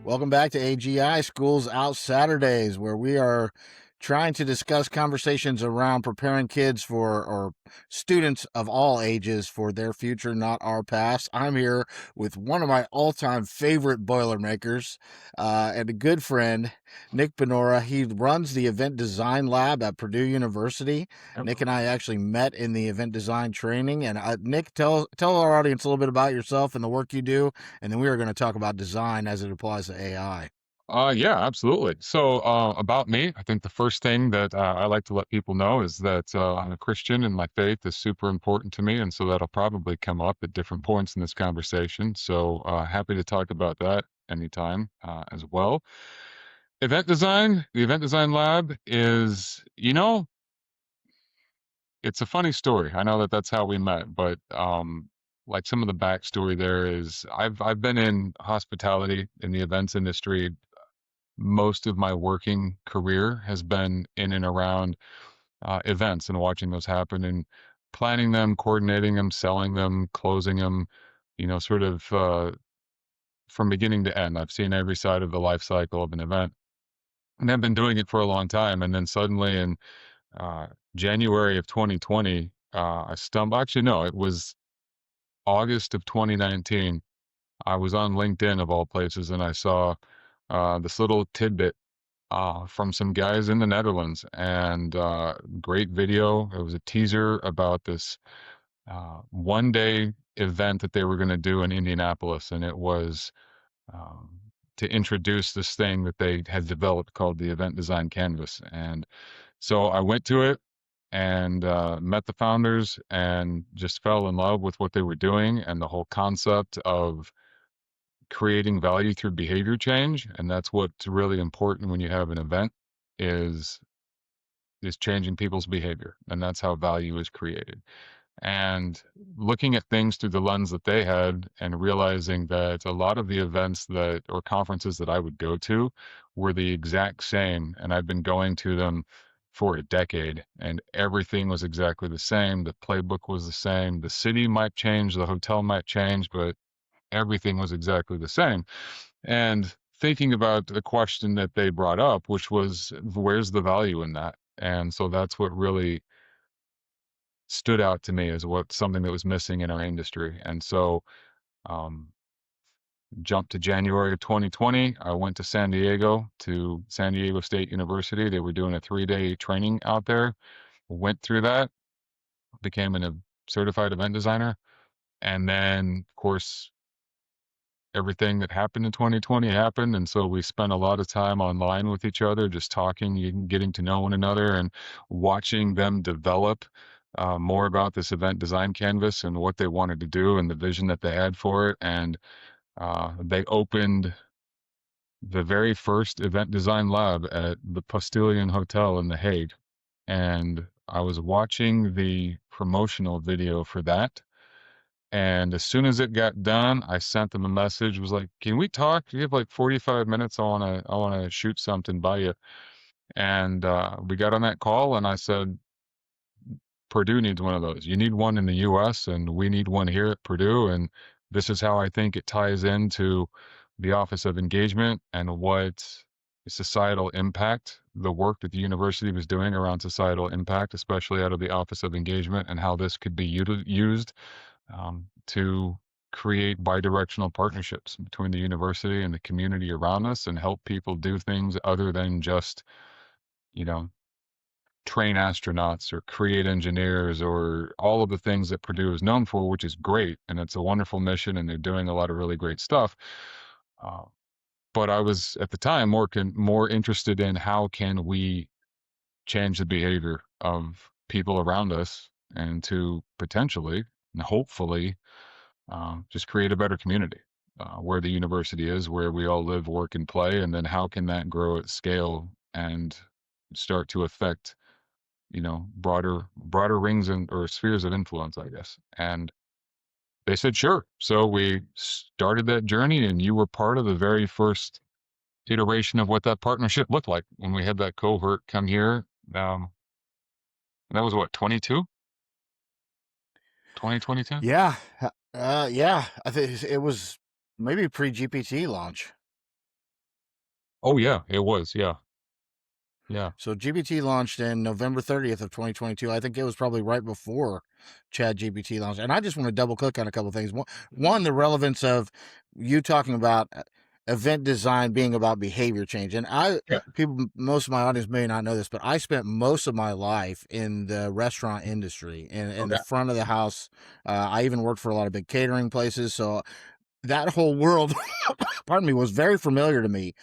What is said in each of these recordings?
Welcome back to AGI Schools Out Saturdays, where we are trying to discuss conversations around preparing kids for, or students of all ages, for their future, not our past. I'm here with one of my all-time favorite Boilermakers and a good friend, Nick Bonora. He runs the Event Design Lab at Purdue University. Yep. Nick and I actually met in the event design training. And Nick, tell our audience a little bit about yourself and the work you do, and then we are going to talk about design as it applies to AI. Yeah, absolutely. So, about me, I think the first thing that I like to let people know is that I'm a Christian and my faith is super important to me. And so that'll probably come up at different points in this conversation. So, happy to talk about that anytime as well. The Event Design Lab is, it's a funny story. I know that that's how we met, but like some of the backstory there is I've been in hospitality in the events industry. Most of my working career has been in and around events and watching those happen and planning them, coordinating them, selling them, closing them, sort of from beginning to end. I've seen every side of the life cycle of an event, and I've been doing it for a long time. And then suddenly in uh, January of 2020, I stumbled. Actually, no, it was August of 2019. I was on LinkedIn of all places, and I saw this little tidbit from some guys in the Netherlands, and great video. It was a teaser about this one day event that they were going to do in Indianapolis, and it was um, to introduce this thing that they had developed called the Event Design Canvas. And so I went to it and met the founders and just fell in love with what they were doing and the whole concept of creating value through behavior change. And that's what's really important when you have an event is is changing people's behavior, and that's how value is created. And looking at things through the lens that they had and realizing that a lot of the events that or conferences that I would go to were the exact same, and I've been going to them for a decade, and everything was exactly the same. The playbook was the same. The city might change, the hotel might change, but everything was exactly the same. And thinking about the question that they brought up, which was, where's the value in that? And so that's what really stood out to me as what something that was missing in our industry. And so, um, jumped to January of 2020. I went to San Diego State University. They were doing a 3-day training out there. Went through that, became a certified event designer. And then, of course, everything that happened in 2020 happened. And so we spent a lot of time online with each other, just talking, getting to know one another and watching them develop more about this event design canvas and what they wanted to do and the vision that they had for it. And they opened the very first event design lab at the Postilion Hotel in The Hague. And I was watching the promotional video for that, and as soon as it got done, I sent them a message, was like, "Can we talk? You have like 45 minutes. I wanna shoot something by you." And we got on that call and I said, Purdue needs one of those. You need one in the US and we need one here at Purdue. And this is how I think it ties into the Office of Engagement and what societal impact, the work that the university was doing around societal impact, especially out of the Office of Engagement, and how this could be used to create bidirectional partnerships between the university and the community around us and help people do things other than just, you know, train astronauts or create engineers or all of the things that Purdue is known for, which is great. And it's a wonderful mission and they're doing a lot of really great stuff. Uh, but I was at the time more interested in how can we change the behavior of people around us and to potentially and hopefully just create a better community where the university is, where we all live, work, and play, and then how can that grow at scale and start to affect, broader rings and or spheres of influence, I guess. And they said sure. So we started that journey, and you were part of the very first iteration of what that partnership looked like when we had that cohort come here. Um, and that was what, 2022. Yeah, yeah. I think it was maybe pre GPT launch. Oh yeah, it was. Yeah. Yeah. So GPT launched in November 30th of 2022. I think it was probably right before Chat GPT launched. And I just want to double click on a couple of things. One, the relevance of you talking about event design being about behavior change. And Yeah. most of my audience may not know this, but I spent most of my life in the restaurant industry and in the Okay. front of the house. I even worked for a lot of big catering places. So that whole world, pardon me, was very familiar to me.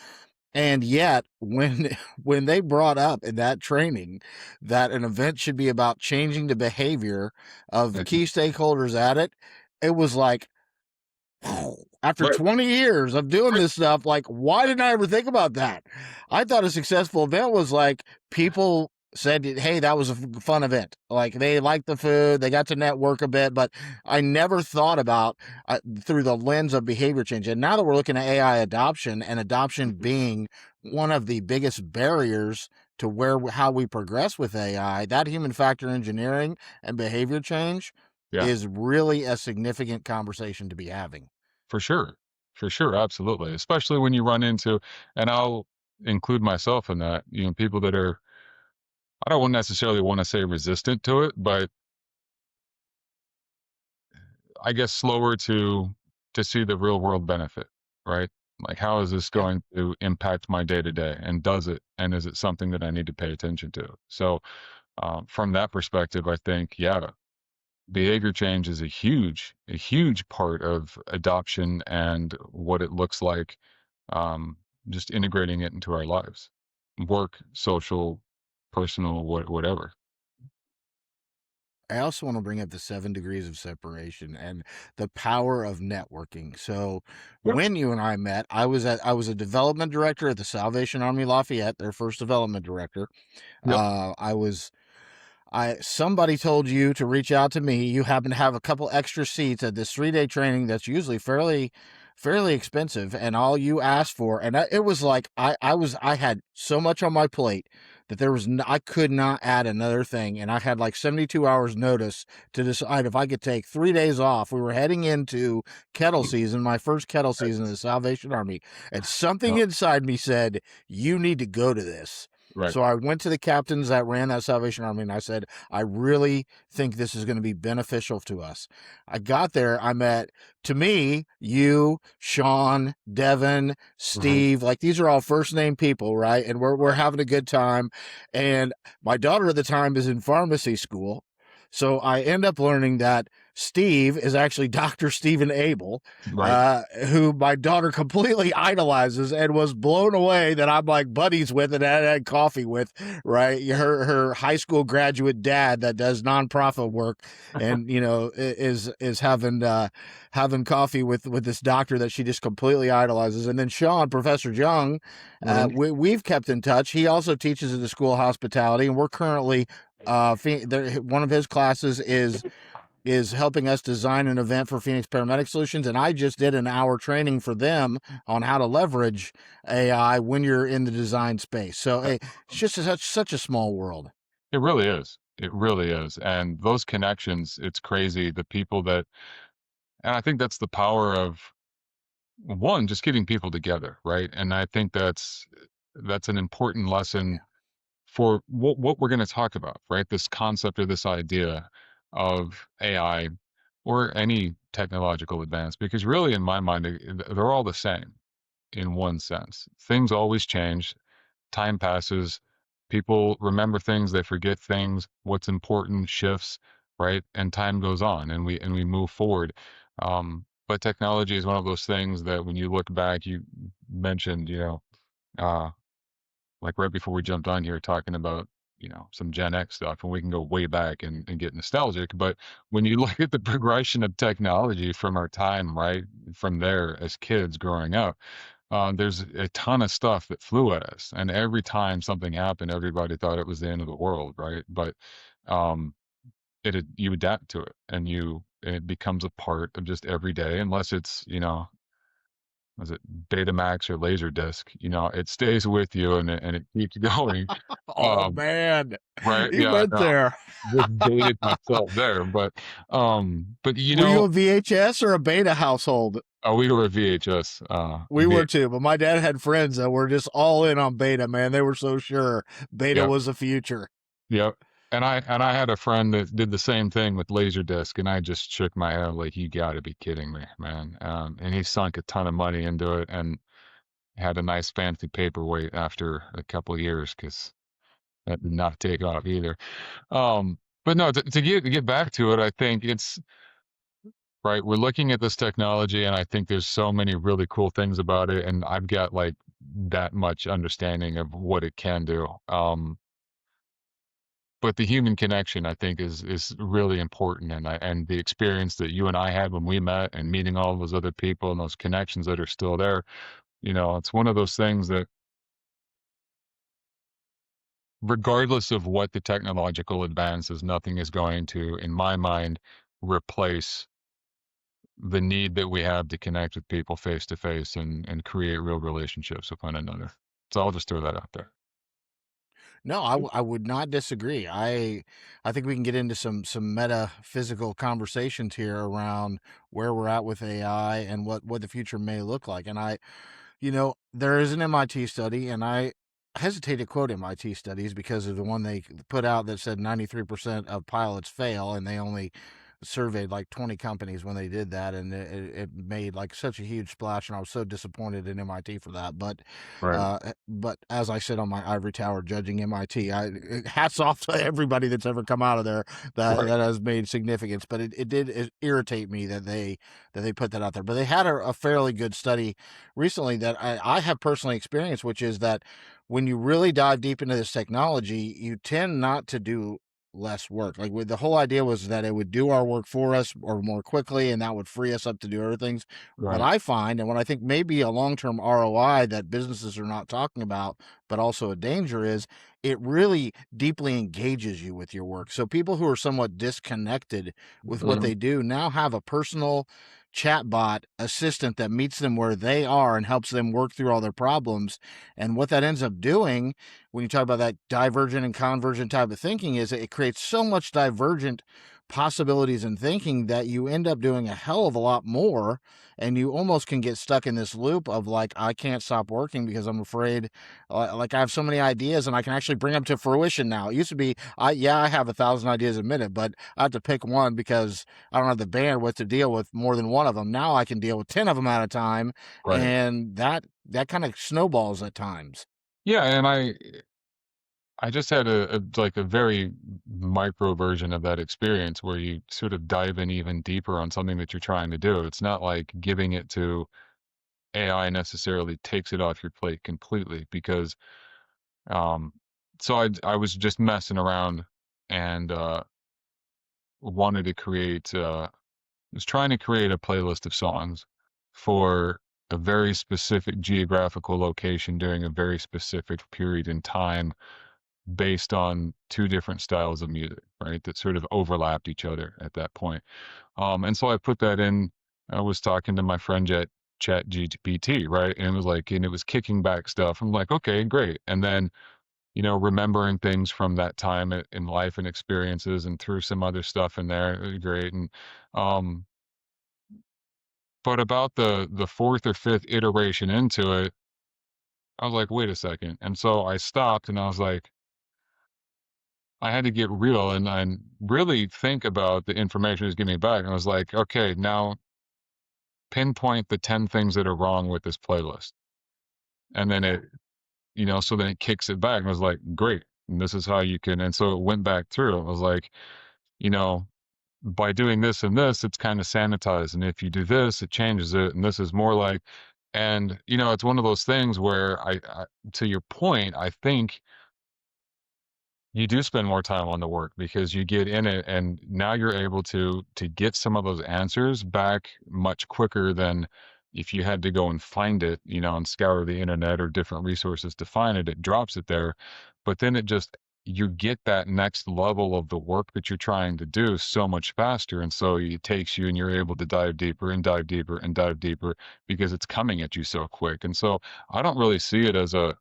And yet, when when they brought up in that training that an event should be about changing the behavior of Like, key stakeholders at it, it was like, after right. 20 years of doing Right. this stuff, like, why didn't I ever think about that? I thought a successful event was like people said, hey, that was a fun event. Like, they liked the food, they got to network a bit, but I never thought about through the lens of behavior change. And now that we're looking at AI adoption and adoption being one of the biggest barriers to how we progress with AI, that human factor engineering and behavior change Yeah. is really a significant conversation to be having. For sure. For sure. Absolutely. Especially when you run into, and I'll include myself in that, people that are, I don't necessarily want to say resistant to it, but I guess slower to see the real world benefit, right? Like, how is this Yeah. going to impact my day to day? And does it? And is it something that I need to pay attention to? So, from that perspective, I think, yeah, behavior change is a huge part of adoption and what it looks like, um, just integrating it into our lives, work, social, personal, whatever. I also want to bring up the 7 degrees of separation and the power of networking. So Yep. when you and I met, I was a development director at the Salvation Army Lafayette, their first development director. Yep. I was I somebody told you to reach out to me. You happen to have a couple extra seats at this 3-day training that's usually fairly expensive, and all you asked for, and it was like I had so much on my plate that I could not add another thing, and I had like 72 hours notice to decide if I could take 3 days off. We were heading into kettle season, my first kettle season in the Salvation Army, and something Right. inside me said, "You need to go to this." Right. So I went to the captains that ran that Salvation Army and I said, I really think this is going to be beneficial to us. I got there. I met, to me, you, Sean, Devin, Mhm. Steve, like these are all first name people, right? And we're Right. having a good time. And my daughter at the time is in pharmacy school. So I end up learning that Steve is actually Dr. Stephen Abel, Right. who my daughter completely idolizes and was blown away that I'm like buddies with and had coffee with, right? Her high school graduate dad that does nonprofit work and is having coffee with this doctor that she just completely idolizes. And then Sean, Professor Jung, Mhm. we've kept in touch. He also teaches at the School of Hospitality, and we're currently one of his classes is helping us design an event for Phoenix Paramedic Solutions. And I just did an hour training for them on how to leverage AI when you're in the design space. So hey, it's just such a small world. It really is. It really is. And those connections, it's crazy. The people that, and I think that's the power of one, just getting people together, right? And I think that's an important lesson for what we're going to talk about, right? This concept or this idea of AI or any technological advance, because really, in my mind, they're all the same in one sense. Things always change, time passes, people remember things, they forget things, what's important shifts, right? And time goes on and we move forward. But technology is one of those things that when you look back, you mentioned, uh, like right before we jumped on here talking about, some Gen X stuff, and we can go way back and get nostalgic. But when you look at the progression of technology from our time, right, from there as kids growing up, there's a ton of stuff that flew at us, and every time something happened, everybody thought it was the end of the world, right? But um, you adapt to it, and it becomes a part of just every day, unless it's was it Betamax or Laserdisc, it stays with you and it keeps going. Oh Um, man, right. you Yeah. went No, there. just dated myself there, but Were you a VHS or a Beta household? oh, we were VHS, We were too, but my dad had friends that were just all in on Beta, man. They were so sure Beta yeah. was the future. Yep. And I had a friend that did the same thing with Laserdisc, and I just shook my head like, you got to be kidding me, man. And he sunk a ton of money into it and had a nice fancy paperweight after a couple of years because that did not take off either. But no, to get back to it, I think it's right. We're looking at this technology, and I think there's so many really cool things about it, and I've got like that much understanding of what it can do. But the human connection, I think, is really important, and the experience that you and I had when we met, and meeting all those other people and those connections that are still there, it's one of those things that, regardless of what the technological advances, nothing is going to, in my mind, replace the need that we have to connect with people face to face and create real relationships with one another. So I'll just throw that out there. No, I would not disagree. I think we can get into some metaphysical conversations here around where we're at with AI and what the future may look like. And there is an MIT study, and I hesitate to quote MIT studies because of the one they put out that said 93% of pilots fail, and they only surveyed like 20 companies when they did that, and it made like such a huge splash, and I was so disappointed in MIT for that. Right. But as I sit on my ivory tower judging MIT, hats off to everybody that's ever come out of there Right. that has made significance. But it did irritate me that they put that out there. But they had a fairly good study recently that I have personally experienced, which is that when you really dive deep into this technology, you tend not to do less work. Like the whole idea was that it would do our work for us or more quickly, and that would free us up to do other things. What Right. I find, and what I think may be a long-term ROI that businesses are not talking about, but also a danger is it really deeply engages you with your work. So people who are somewhat disconnected with what Mhm. they do now have a personal chatbot assistant that meets them where they are and helps them work through all their problems. And what that ends up doing when you talk about that divergent and convergent type of thinking is it creates so much divergent possibilities in thinking that you end up doing a hell of a lot more, and you almost can get stuck in this loop of like, I can't stop working because I'm afraid, like I have so many ideas and I can actually bring them to fruition now. It used to be I have 1,000 ideas a minute, but I have to pick one because I don't have the bandwidth to deal with more than one of them. Now I can deal with 10 of them at a time, Right. and that kind of snowballs at times. Yeah, and I just had like a very micro version of that experience where you sort of dive in even deeper on something that you're trying to do. It's not like giving it to AI necessarily takes it off your plate completely because um so I was just messing around and wanted to create was trying to create a playlist of songs for a very specific geographical location during a very specific period in time based on two different styles of music, right? That sort of overlapped each other at that point. And so I put that in. I was talking to my friend Chat GPT, right? And it was kicking back stuff. I'm like, okay, great. And then, remembering things from that time in life and experiences and threw some other stuff in there. It was great. Um, but about the fourth or fifth iteration into it, I was like, wait a second. And so I stopped and I was like, I had to get real and really think about the information it was giving me back. And I was like, okay, now pinpoint the 10 things that are wrong with this playlist. And then so then it kicks it back. And I was like, great. And this is how you can. And so it went back through. I was like, you know, by doing this and this, it's kind of sanitized. And if you do this, it changes it. And this is more like, and, it's one of those things where to your point, I think you do spend more time on the work because you get in it and now you're able to get some of those answers back much quicker than if you had to go and find it, and scour the internet or different resources to find it. It drops it there, but then it just you get that next level of the work that you're trying to do so much faster. And so it takes you and you're able to dive deeper and dive deeper and dive deeper because it's coming at you so quick. And so I don't really see it as a,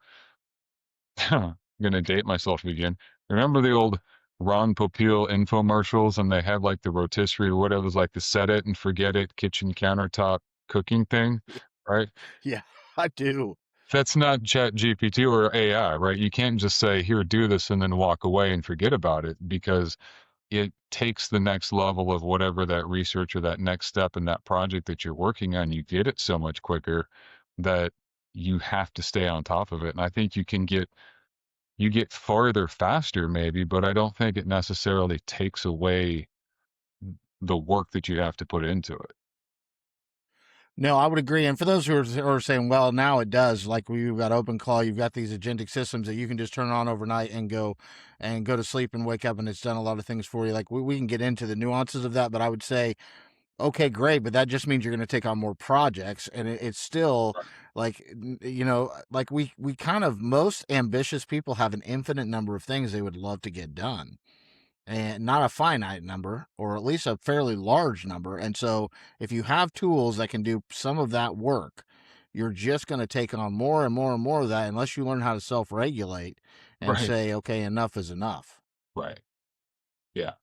I'm gonna date myself again. Remember the old Ron Popeil infomercials and they had like the rotisserie or whatever, it was like the set it and forget it kitchen countertop cooking thing, right? Yeah, I do. That's not Chat GPT or AI, right? You can't just say, here, do this and then walk away and forget about it because it takes the next level of whatever that research or that next step in that project that you're working on. You get it so much quicker that you have to stay on top of it. And I think you get farther faster maybe, but I don't think it necessarily takes away the work that you have to put into it. No, I would agree. And for those who are saying, well, now it does, like you've got open call, you've got these agentic systems that you can just turn on overnight and go to sleep and wake up and it's done a lot of things for you. Like we can get into the nuances of that, but I would say, okay, great, but that just means you're going to take on more projects, and it's still Right. like like we kind of most ambitious people have an infinite number of things they would love to get done and not a finite number, or at least a fairly large number. And so, if you have tools that can do some of that work, you're just going to take on more and more and more of that unless you learn how to self regulate and Right. say, okay, enough is enough. Right. Yeah.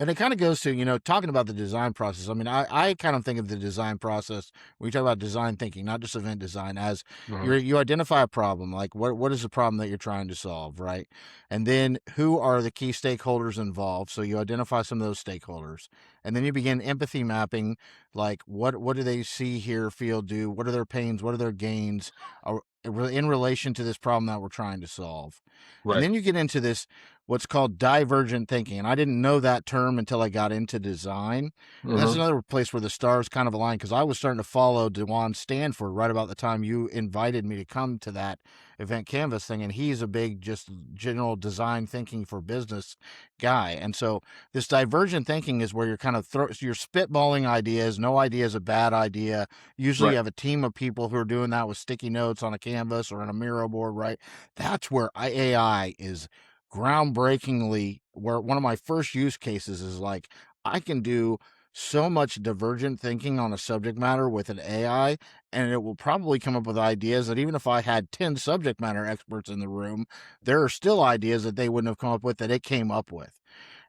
And it kind of goes to, talking about the design process. I mean, I kind of think of the design process when you talk about design thinking, not just event design, as Mhm. you identify a problem, like what is the problem that you're trying to solve, right? And then who are the key stakeholders involved? So you identify some of those stakeholders. And then you begin empathy mapping, like what do they see, hear, feel, do? What are their pains? What are their gains in relation to this problem that we're trying to solve? And Right. then you get into this what's called divergent thinking. And I didn't know that term until I got into design. And that's Mhm. another place where the stars kind of align because I was starting to follow Dewan Stanford right about the time you invited me to come to that event canvas thing. And he's a big, just general design thinking for business guy. And so this divergent thinking is where you're kind of you're spitballing ideas. No idea is a bad idea. Usually you Right. have a team of people who are doing that with sticky notes on a canvas or on a Miro board, right? That's where AI is groundbreakingly, where one of my first use cases is like I can do so much divergent thinking on a subject matter with an AI, and it will probably come up with ideas that even if I had 10 subject matter experts in the room, there are still ideas that they wouldn't have come up with that it came up with.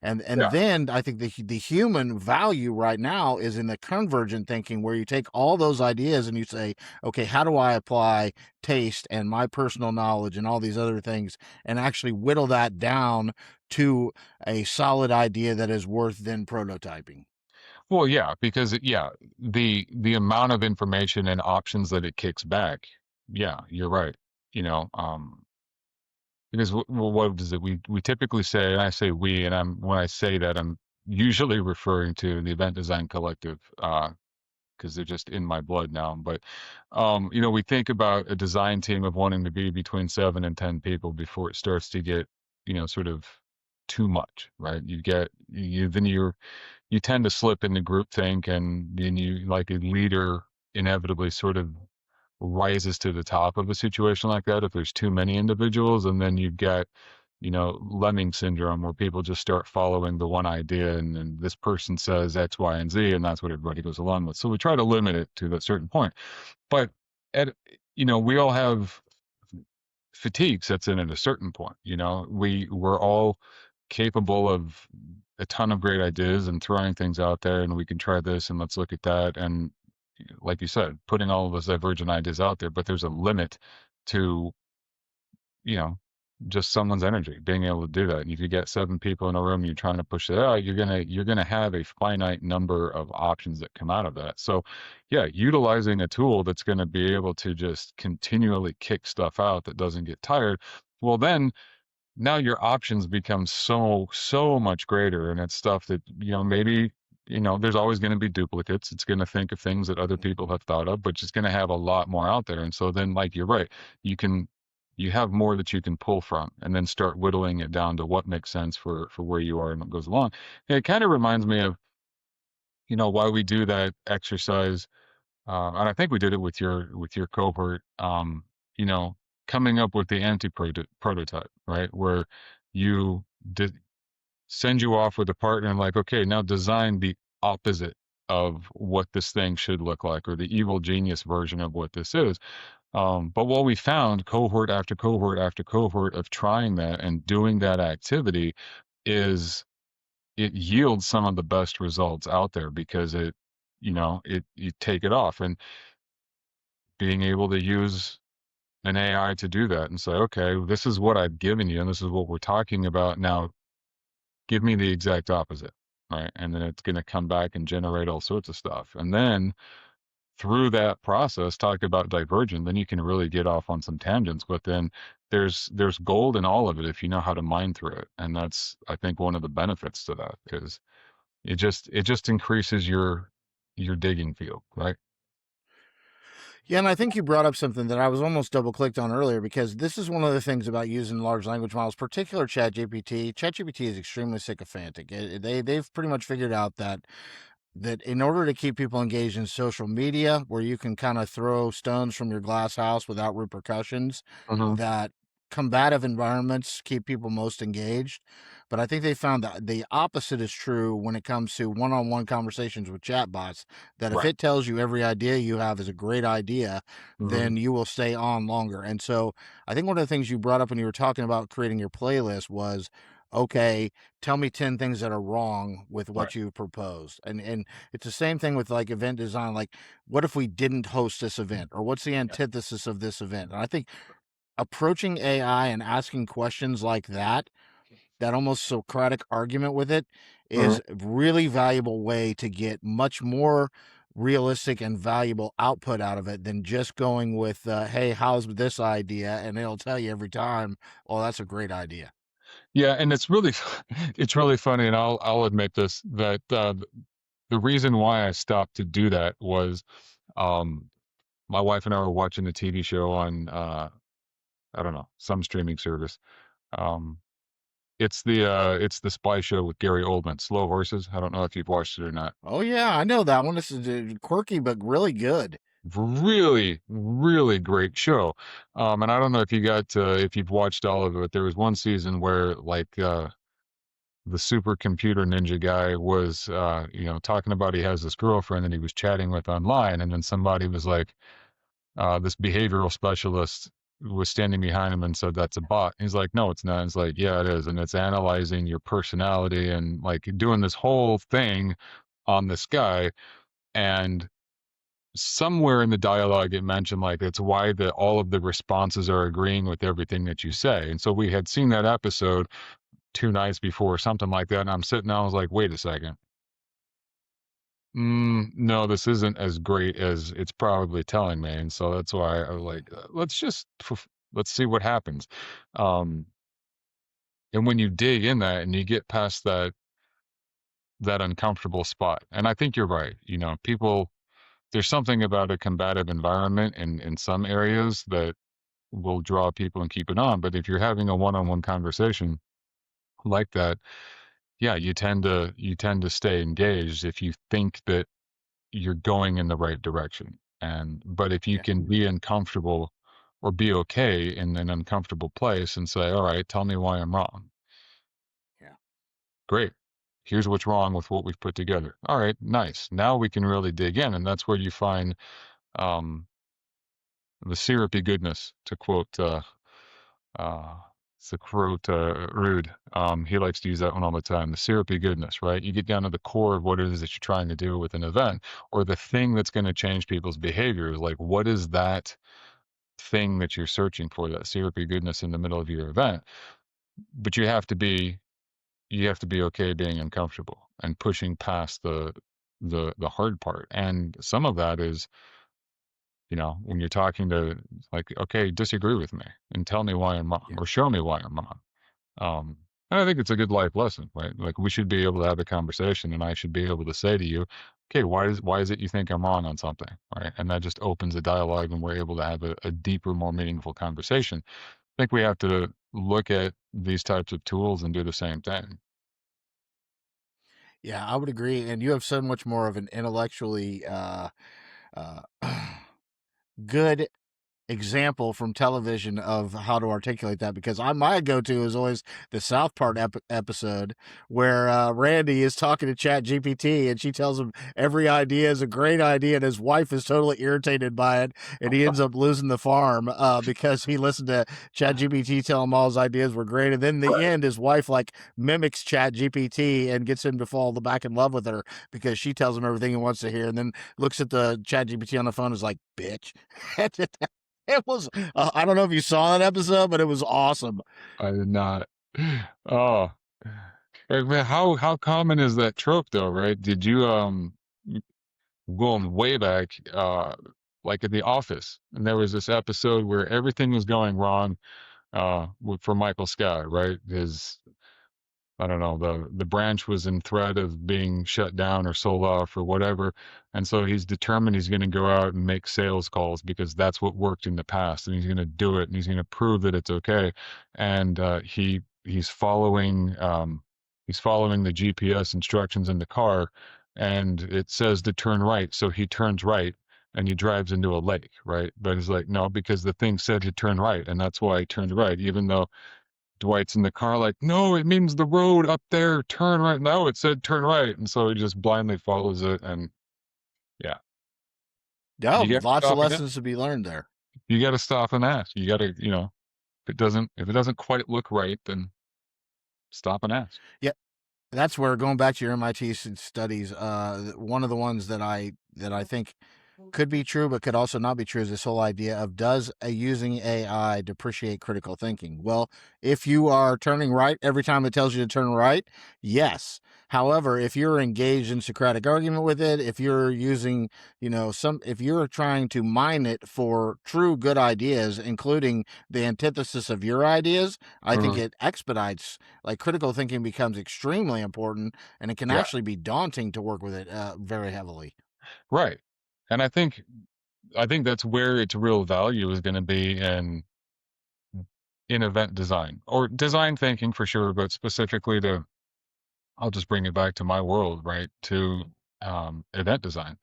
And Yeah. then I think the human value right now is in the convergent thinking where you take all those ideas and you say, okay, how do I apply taste and my personal knowledge and all these other things and actually whittle that down to a solid idea that is worth then prototyping. Well, yeah, because yeah, the amount of information and options that it kicks back, yeah, you're right. You know, because what is it? We typically say, and I say we, and I'm when I say that, I'm usually referring to the Event Design Collective, because they're just in my blood now. But we think about a design team of wanting to be between 7 and 10 people before it starts to get, sort of too much, right? You tend to slip into groupthink, and then you like a leader inevitably sort of rises to the top of a situation like that if there's too many individuals, and then you've got lemming syndrome where people just start following the one idea, and then this person says X, Y, and Z, and that's what everybody goes along with. So we try to limit it to a certain point. But at we all have fatigue sets in at a certain point. We're all capable of a ton of great ideas and throwing things out there, and we can try this and let's look at that. And like you said, putting all of those divergent ideas out there, but there's a limit to, you know, just someone's energy being able to do that. And if you get 7 people in a room, you're trying to push it out, you're gonna have a finite number of options that come out of that. So yeah, utilizing a tool that's gonna be able to just continually kick stuff out that doesn't get tired, well then now your options become so much greater, and it's stuff that maybe there's always going to be duplicates. It's going to think of things that other people have thought of, but it's going to have a lot more out there. And so then, like, you're right, you have more that you can pull from, and then start whittling it down to what makes sense for where you are and what goes along. And it kind of reminds me of why we do that exercise, and I think we did it with your cohort. coming up with the prototype, right? Where you de- send you off with a partner and like, okay, now design the opposite of what this thing should look like, or the evil genius version of what this is. But what we found, cohort after cohort after cohort of trying that and doing that activity, is it yields some of the best results out there because it you take it off and being able to use an AI to do that and say, okay, this is what I've given you and this is what we're talking about. Now give me the exact opposite. Right. And then it's going to come back and generate all sorts of stuff. And then through that process, talk about Divergent, then you can really get off on some tangents. But then there's gold in all of it if you know how to mine through it. And that's, I think, one of the benefits to that is it just increases your digging field, right? Yeah, and I think you brought up something that I was almost double clicked on earlier because this is one of the things about using large language models, particular ChatGPT. ChatGPT is extremely sycophantic. They've pretty much figured out that in order to keep people engaged in social media, where you can kind of throw stones from your glass house without repercussions, Hmm. that combative environments keep people most engaged. But I think they found that the opposite is true when it comes to one-on-one conversations with chatbots. That if Right. it tells you every idea you have is a great idea, Hmm. then you will stay on longer. And so I think one of the things you brought up when you were talking about creating your playlist was, okay, tell me 10 things that are wrong with Right. what you proposed. And it's the same thing with like event design. Like, what if we didn't host this event, or what's the Yeah. antithesis of this event? And I think approaching AI and asking questions like that almost Socratic argument with it, Mhm. is a really valuable way to get much more realistic and valuable output out of it than just going with, hey, how's this idea? And it'll tell you every time, oh, that's a great idea. Yeah, and it's really it's really funny, and I'll admit this that the reason why I stopped to do that was um, my wife and I were watching a TV show on I don't know, some streaming service. Um, it's the spy show with Gary Oldman, Slow Horses. I don't know if you've watched it or not. Oh, yeah, I know that one. This is quirky, but really good. Really, really great show. And I don't know if you've watched all of it. There was one season where like the supercomputer ninja guy was talking about he has this girlfriend and he was chatting with online, and then somebody was like, this behavioral specialist was standing behind him and said that's a bot. He's like, no, it's not. It's like, yeah, it is, and it's analyzing your personality and like doing this whole thing on this guy. And somewhere in the dialogue it mentioned like it's why all of the responses are agreeing with everything that you say. And so we had seen that episode 2 nights before, something like that. And I'm sitting there, I was like, wait a second. No, this isn't as great as it's probably telling me. And so that's why I was like, let's see what happens. Um, and when you dig in that and you get past that uncomfortable spot, and I think you're right. People, there's something about a combative environment in some areas that will draw people and keep it on. But if you're having a one-on-one conversation like that, yeah, you tend to stay engaged if you think that you're going in the right direction. But if you Yeah, can be uncomfortable or be okay in an uncomfortable place and say, all right, tell me why I'm wrong. yeah. Great. Here's what's wrong with what we've put together. All right, nice. Now we can really dig in. And that's where you find um, the syrupy goodness, to quote uh, Rude. He likes to use that one all the time. The syrupy goodness, right? You get down to the core of what it is that you're trying to do with an event, or the thing that's going to change people's behaviors. Like, what is that thing that you're searching for? That syrupy goodness in the middle of your event. But you have to be okay being uncomfortable and pushing past the hard part. And some of that is, when you're talking to like, okay, disagree with me and tell me why I'm wrong Yeah. or show me why I'm wrong. Um, and I think it's a good life lesson, right? Like we should be able to have a conversation, and I should be able to say to you, okay, why is it you think I'm wrong on something, right? And that just opens a dialogue, and we're able to have a deeper, more meaningful conversation. I think we have to look at these types of tools and do the same thing. Yeah, I would agree. And you have so much more of an intellectually uh, good example from television of how to articulate that, because my go-to is always the South Park episode where Randy is talking to Chat GPT and she tells him every idea is a great idea and his wife is totally irritated by it, and he ends up losing the farm because he listened to Chat GPT tell him all his ideas were great, and then in the Right. end his wife like mimics Chat GPT and gets him to fall back in love with her because she tells him everything he wants to hear, and then looks at the Chat GPT on the phone and is like, bitch. It was, I don't know if you saw that episode, but it was awesome. I did not. Oh, man, how common is that trope though, right? Did you going way back, like at The Office, and there was this episode where everything was going wrong for Michael Scott, right? His I don't know, the branch was in threat of being shut down or sold off or whatever. And so he's determined he's going to go out and make sales calls because that's what worked in the past, and he's going to do it and he's going to prove that it's okay. And he's following the GPS instructions in the car, and it says to turn right, so he turns right and he drives into a lake, right? But he's like, no, because the thing said to turn right, and that's why I turned right, even though Dwight's in the car, like, no, it means the road up there, turn right. No, it said turn right. And so he just blindly follows it. And yeah, No, you got to lots of stop and ask. lessons to be learned there. You got to stop and ask. You got to, if it doesn't quite look right, then stop and ask. Yeah, that's where, going back to your MIT studies, one of the ones that I think could be true but could also not be true is this whole idea of, does using AI depreciate critical thinking? Well, if you are turning right every time it tells you to turn right, yes. However, if you're engaged in Socratic argument with it, if you're using, if you're trying to mine it for true good ideas, including the antithesis of your ideas, I think Mhm. it expedites, like, critical thinking becomes extremely important, and it can Yeah, actually be daunting to work with it very heavily. right. And I think that's where its real value is going to be in event design or design thinking for sure, but specifically to I'll just bring it back to my world, right? To event design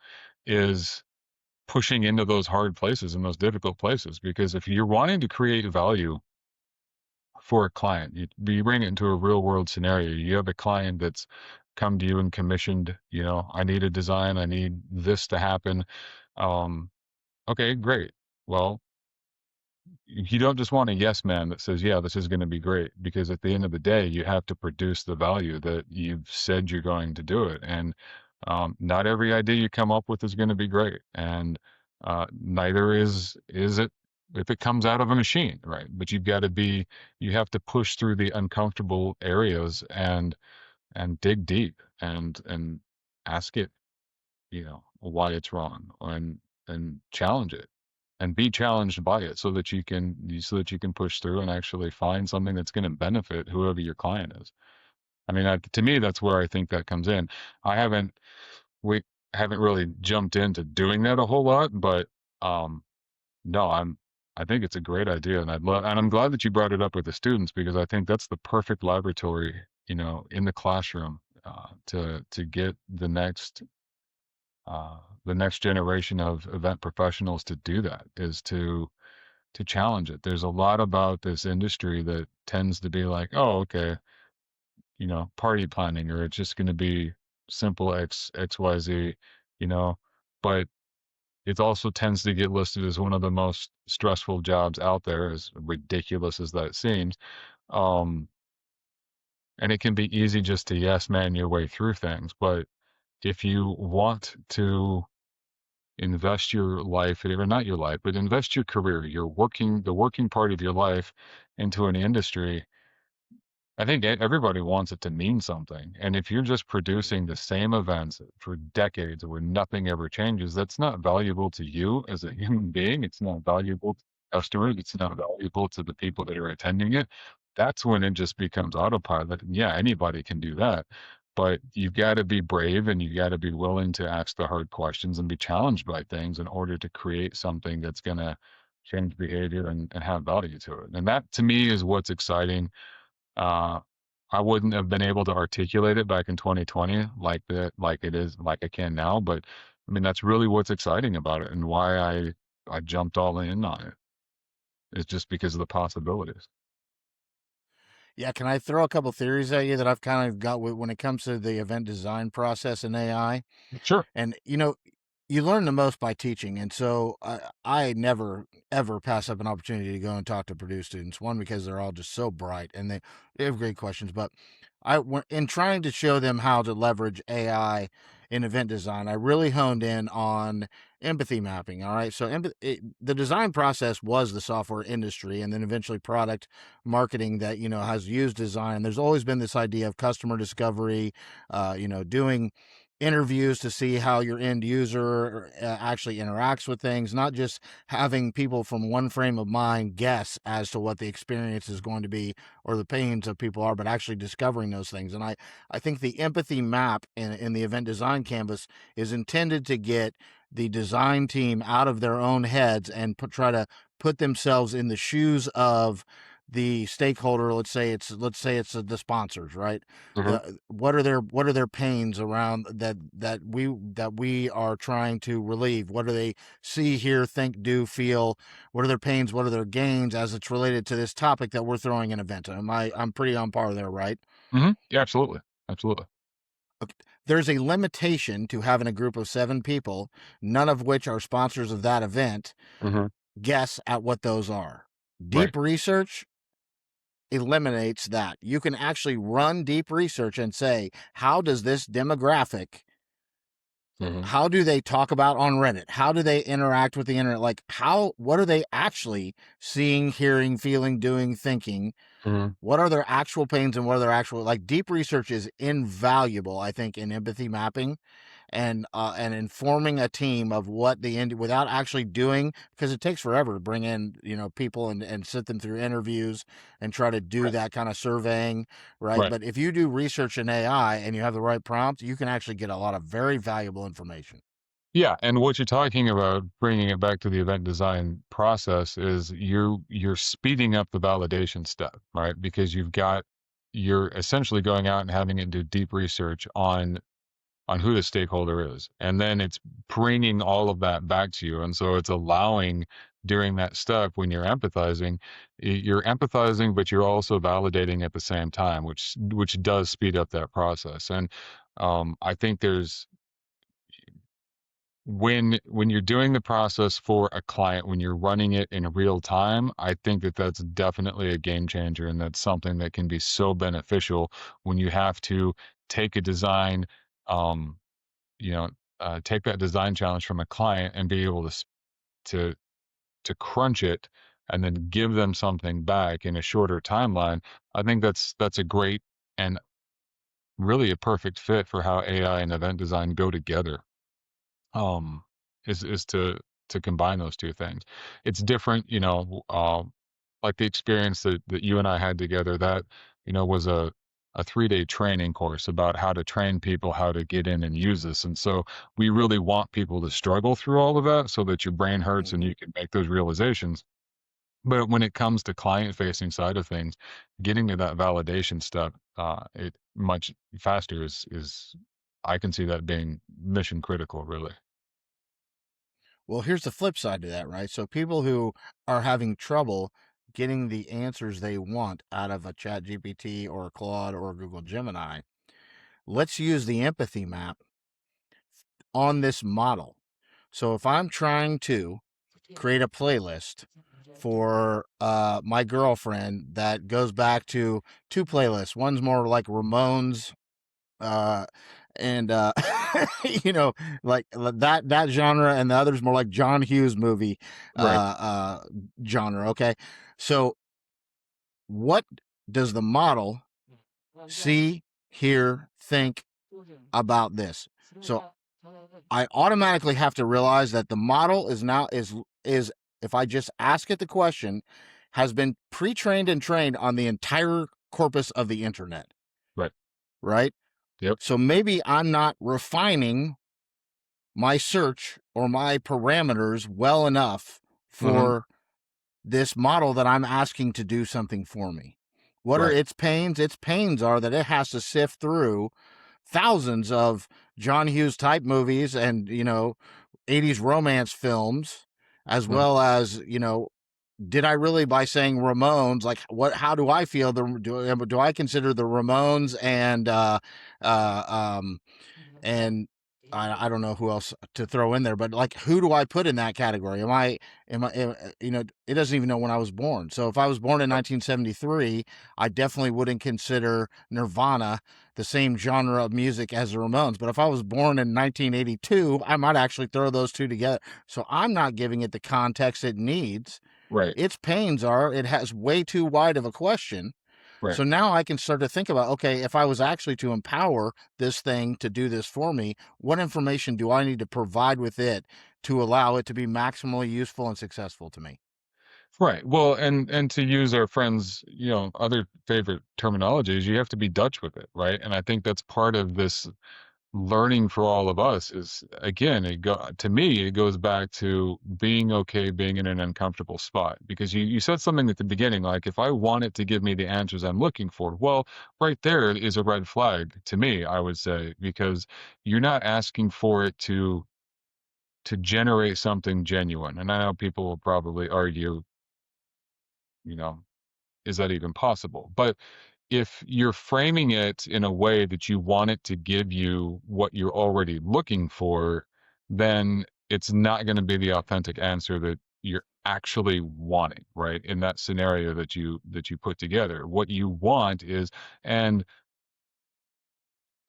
is pushing into those hard places and those difficult places. Because if you're wanting to create value for a client, you bring it into a real world scenario. You have a client that's come to you and commissioned, I need a design, I need this to happen. Um, okay, great. Well, you don't just want a yes man that says, yeah, this is going to be great, because at the end of the day, you have to produce the value that you've said you're going to do it. And not every idea you come up with is going to be great. And neither is it if it comes out of a machine, right? But you have to push through the uncomfortable areas and dig deep and ask it, why it's wrong, and challenge it and be challenged by it so that you can push through and actually find something that's going to benefit whoever your client is. I mean, to me, that's where I think that comes in. I haven't we haven't really jumped into doing that a whole lot, but um, no, I think it's a great idea, and I'm glad that you brought it up with the students, because I think that's the perfect laboratory, in the classroom, to get the next generation of event professionals to do that, is to challenge it. There's a lot about this industry that tends to be like, oh, okay, party planning, or it's just going to be simple XYZ, you know, but it also tends to get listed as one of the most stressful jobs out there, as ridiculous as that seems. Um, and it can be easy just to yes man your way through things. But if you want to invest your life, or not your life, but invest your career, the working part of your life into an industry, I think everybody wants it to mean something. And if you're just producing the same events for decades where nothing ever changes, that's not valuable to you as a human being. It's not valuable to customers. It's not valuable to the people that are attending it. That's when it just becomes autopilot. And yeah, anybody can do that. But you've got to be brave, and you got to be willing to ask the hard questions and be challenged by things in order to create something that's going to change behavior and have value to it. And that to me is what's exciting. uh, I wouldn't have been able to articulate it back in 2020 like I can now, but I mean that's really what's exciting about it, and why I jumped all in on it. It's just because of the possibilities. Yeah, can I throw a couple theories at you that I've kind of got when it comes to the event design process in AI? Sure. And you learn the most by teaching, and so I never ever pass up an opportunity to go and talk to Purdue students. One, because they're all just so bright and they have great questions, but in trying to show them how to leverage AI in event design, I really honed in on empathy mapping. All right, so the design process was the software industry, and then eventually product marketing that has used design. There's always been this idea of customer discovery, doing interviews to see how your end user actually interacts with things, not just having people from one frame of mind guess as to what the experience is going to be or the pains of people are, but actually discovering those things. And I think the empathy map in the event design canvas is intended to get the design team out of their own heads and try to put themselves in the shoes of the stakeholder. Let's say it's the sponsors, right? Hmm. What are their pains around that we are trying to relieve? What do they see, hear, think, do, feel? What are their pains? What are their gains as it's related to this topic that we're throwing an event? I'm pretty on par there, right? Hmm. Yeah, absolutely. Absolutely. Okay. There's a limitation to having a group of 7 people, none of which are sponsors of that event, Hmm. guess at what those are. Right. Deep research eliminates that. You can actually run deep research and say, how does this demographic, Hmm. how do they talk about on Reddit? How do they interact with the internet? Like, what are they actually seeing, hearing, feeling, doing, thinking? Hmm. What are their actual pains and what are their actual, like, deep research is invaluable, I think, in empathy mapping and informing a team of what the end without actually doing, because it takes forever to bring in people and sit them through interviews and try to do Right. that kind of surveying, right? Right. But if you do research in AI and you have the right prompt, you can actually get a lot of very valuable information. Yeah, and what you're talking about, bringing it back to the event design process, is you're speeding up the validation step, right? Because you're essentially going out and having it do deep research on who the stakeholder is, and then it's bringing all of that back to you, and so it's allowing during that step when you're empathizing, you're empathizing, but you're also validating at the same time, which does speed up that process, and I think there's when you're doing the process for a client, when you're running it in real time, I think that that's definitely a game changer, and that's something that can be so beneficial when you have to take a design, um, you know, take that design challenge from a client and be able to to crunch it and then give them something back in a shorter timeline. I think that's a great and really a perfect fit for how AI and event design go together. um, is to combine those two things. It's different, like the experience that you and I had together. That was a 3-day training course about how to train people how to get in and use this. And so we really want people to struggle through all of that so that your brain hurts and Mhm. you can make those realizations. But when it comes to client facing side of things, getting to that validation step, it much faster is I can see that being mission critical, really. Well, here's the flip side to that, right? So people who are having trouble getting the answers they want out of a Chat GPT or a Claude or a Google Gemini, let's use the empathy map on this model. So if I'm trying to create a playlist for my girlfriend that goes back to 2 playlists, one's more like Ramones, uh, and you know, like that genre, and the other's more like John Hughes movie Right. uh, uh, genre. Okay, so what does the model see, hear, think about this? So I automatically have to realize that the model is if I just ask it the question, has been pre-trained and trained on the entire corpus of the internet, Right. right? Yep. So maybe I'm not refining my search or my parameters well enough Mhm. for this model that I'm asking to do something for me. What are Right. its pains? Its pains are that it has to sift through thousands of John Hughes type movies and 80s romance films, as Mhm. well as did I really, by saying Ramones, like what, how do I feel? Do I consider the Ramones uh, um, and I don't know who else to throw in there, but like, who do I put in that category? It doesn't even know when I was born. So if I was born in 1973, I definitely wouldn't consider Nirvana the same genre of music as the Ramones. But if I was born in 1982, I might actually throw those two together. So I'm not giving it the context it needs. Right. Its pains are it has way too wide of a question. Right. So now I can start to think about, okay, if I was actually to empower this thing to do this for me, what information do I need to provide with it to allow it to be maximally useful and successful to me? Right. Well, and to use our friends, other favorite terminologies, you have to be Dutch with it, right? And I think that's part of this learning for all of us is, again, to me it goes back to being okay being in an uncomfortable spot, because you said something at the beginning, like, if I want it to give me the answers I'm looking for, well, right there is a red flag to me, I would say, because you're not asking for it to generate something genuine. And I know people will probably argue, you know is that even possible? But if you're framing it in a way that you want it to give you what you're already looking for, then it's not going to be the authentic answer that you're actually wanting, right? In that scenario that you put together. What you want is, and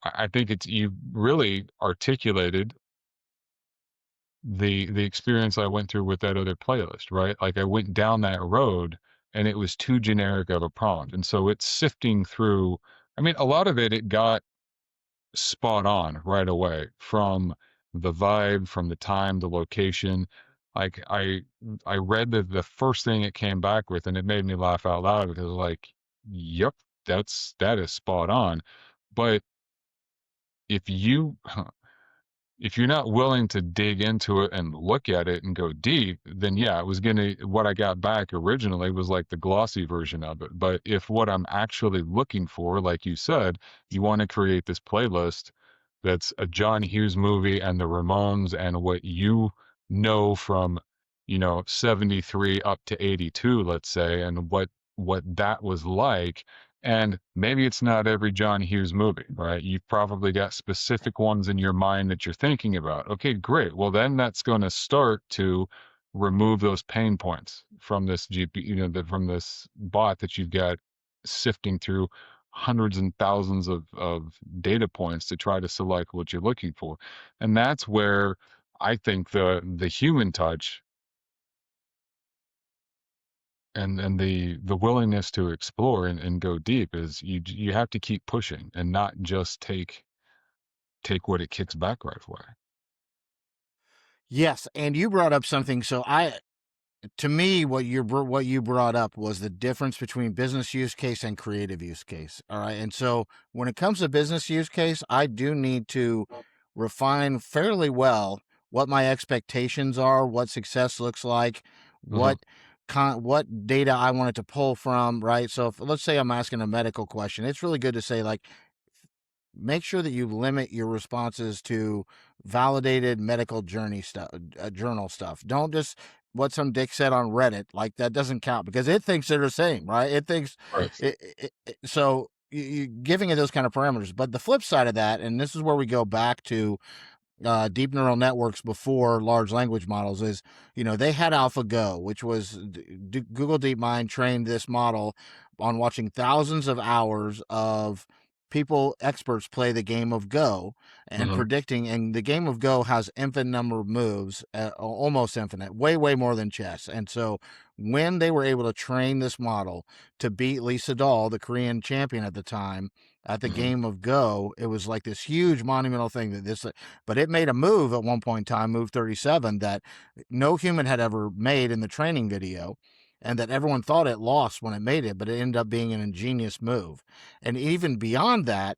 I think it's you really articulated the experience I went through with that other playlist, right? Like, I went down that road and it was too generic of a prompt. And so it's sifting through, I mean, a lot of it got spot on right away, from the vibe, from the time, the location. Like, I read the first thing it came back with, and it made me laugh out loud, because, like, yep, that is spot on. But if you if you're not willing to dig into it and look at it and go deep, then yeah, what I got back originally was like the glossy version of it. But if what I'm actually looking for, like you said, you want to create this playlist that's a John Hughes movie and the Ramones and what you know from, 73 up to 82, let's say, and what that was like. And maybe it's not every John Hughes movie, right? You've probably got specific ones in your mind that you're thinking about. Okay, great. Well, then that's going to start to remove those pain points from this GP, from this bot that you've got sifting through hundreds and thousands of data points to try to select what you're looking for. And that's where I think the human touch and the willingness to explore and go deep is, you have to keep pushing and not just take what it kicks back right away. Yes, and you brought up something. So to me, what you brought up was the difference between business use case and creative use case. All right, and so when it comes to business use case, I do need to refine fairly well what my expectations are, what success looks like, Uh-huh. what what data I want it to pull from. Right. So if, let's say I'm asking a medical question, it's really good to say, like, make sure that you limit your responses to validated medical journal stuff. Don't just what some dick said on Reddit. Like, that doesn't count because it thinks they're the same, right? It thinks Right. so you giving it those kind of parameters. But the flip side of that, and this is where we go back to deep neural networks before large language models, is, they had AlphaGo, which was Google DeepMind trained this model on watching thousands of hours of experts play the game of Go and Uh-huh. predicting. And the game of Go has infinite number of moves, almost infinite, way, way more than chess. And so when they were able to train this model to beat Lisa Dahl, the Korean champion at the time, at the Uh-huh. game of Go, it was like this huge monumental thing but it made a move at one point in time, move 37, that no human had ever made in the training video, and that everyone thought it lost when it made it, but it ended up being an ingenious move. And even beyond that,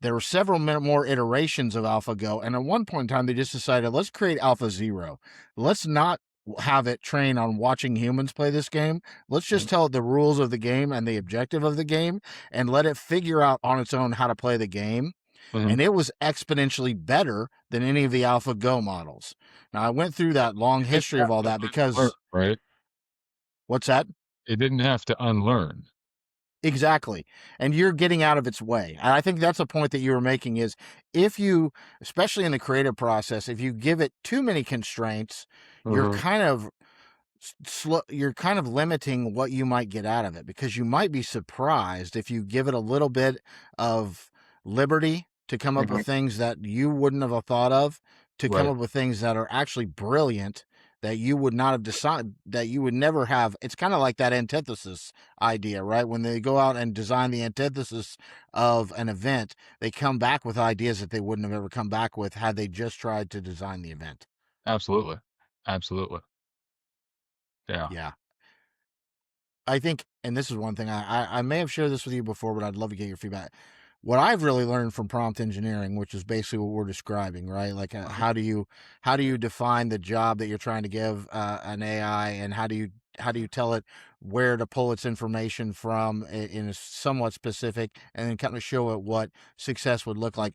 there were several more iterations of AlphaGo, and at one point in time, they just decided, let's create Alpha Zero. Let's not have it train on watching humans play this game. Let's just tell it the rules of the game and the objective of the game, and let it figure out on its own how to play the game. Uh-huh. And it was exponentially better than any of the AlphaGo models. Now, I went through that long It history of got all to that learn, because right? What's that? It didn't have to unlearn. Exactly. And you're getting out of its way. And I think that's a point that you were making is if you, especially in the creative process, if you give it too many constraints, you're Hmm. kind of you're kind of limiting what you might get out of it, because you might be surprised if you give it a little bit of liberty to come up with Hmm. things that you wouldn't have thought of, to come Right. up with things that are actually brilliant, that you would not have decided, that you would never have. It's kind of like that antithesis idea, right? When they go out and design the antithesis of an event, they come back with ideas that they wouldn't have ever come back with had they just tried to design the event. Absolutely. Absolutely. Yeah. Yeah. I think, and this is one thing I may have shared this with you before, but I'd love to get your feedback. What I've really learned from prompt engineering, which is basically what we're describing, right? Like, Mhm. how do you define the job that you're trying to give an AI, and how do you tell it where to pull its information from in a somewhat specific, and then kind of show it what success would look like.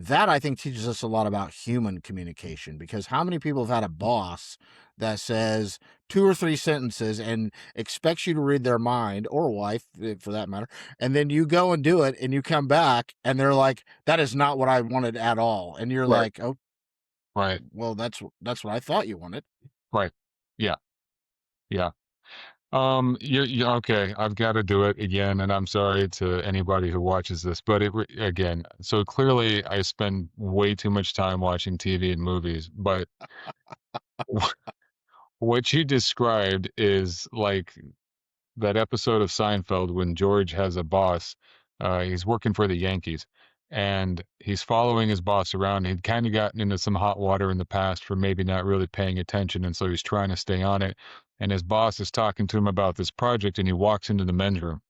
That I think teaches us a lot about human communication, because how many people have had a boss that says two or three sentences and expects you to read their mind, or wife for that matter, and then you go and do it and you come back and they're like, that is not what I wanted at all, and you're Right. like, oh, Right. well, that's what I thought you wanted. Right. Yeah. Yeah. you okay. I've got to do it again, and I'm sorry to anybody who watches this, but again. So clearly, I spend way too much time watching TV and movies. But what you described is like that episode of Seinfeld when George has a boss. He's working for the Yankees, and he's following his boss around. He'd kind of gotten into some hot water in the past for maybe not really paying attention, and so he's trying to stay on it. And his boss is talking to him about this project, and he walks into the men's room,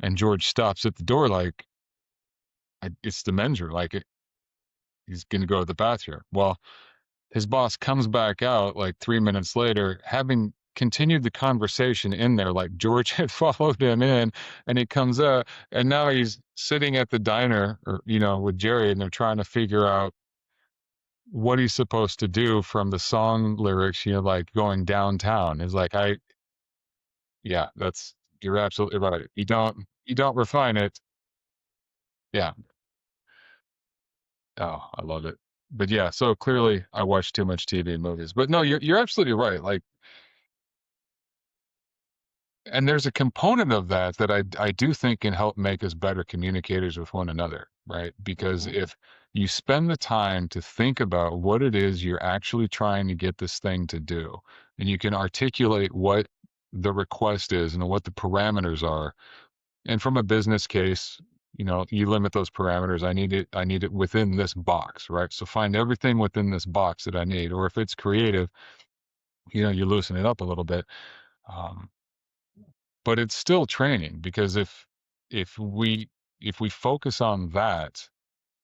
and George stops at the door like, "It's the men's room. Like, he's going to go to the bathroom." Well, his boss comes back out like 3 minutes later, having continued the conversation in there. Like George had followed him in, and he comes out, and now he's sitting at the diner, or with Jerry, and they're trying to figure out what he's supposed to do from the song lyrics. Like going downtown. Is like, yeah, you're absolutely right. You don't refine it. Yeah. Oh, I love it. But yeah, so clearly I watch too much TV and movies. But no, you're absolutely right. Like, and there's a component of that that I do think can help make us better communicators with one another, right? Because Mhm. if you spend the time to think about what it is you're actually trying to get this thing to do, and you can articulate what the request is and what the parameters are, and from a business case, you limit those parameters. I need it within this box, right? So find everything within this box that I need. Or if it's creative, you loosen it up a little bit. Um, but it's still training, because if we if we focus on that,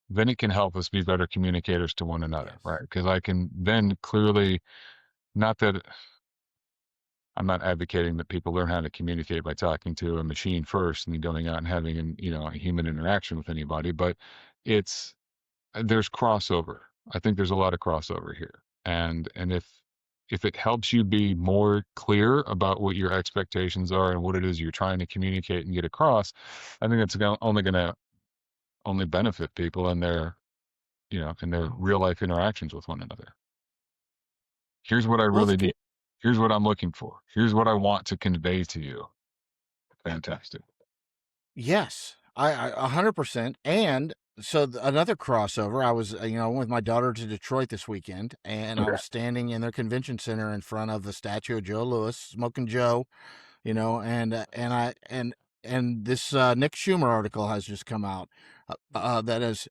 then it can help us be better communicators to one another, Yes. right? Because I can then clearly, not that I'm not advocating that people learn how to communicate by talking to a machine first and then going out and having a human interaction with anybody, but it's there's crossover. I think there's a lot of crossover here. And if it helps you be more clear about what your expectations are and what it is you're trying to communicate and get across, I think it's only going to only benefit people in their real life interactions with one another. Here's what I Well, really need. Here's what I'm looking for. Here's what I want to convey to you. Fantastic. yes, I 100%. And so another crossover, I was, I went with my daughter to Detroit this weekend, and I Okay. was standing in their convention center in front of the statue of Joe Louis, smoking Joe, and this Nick Schumer article has just come out that has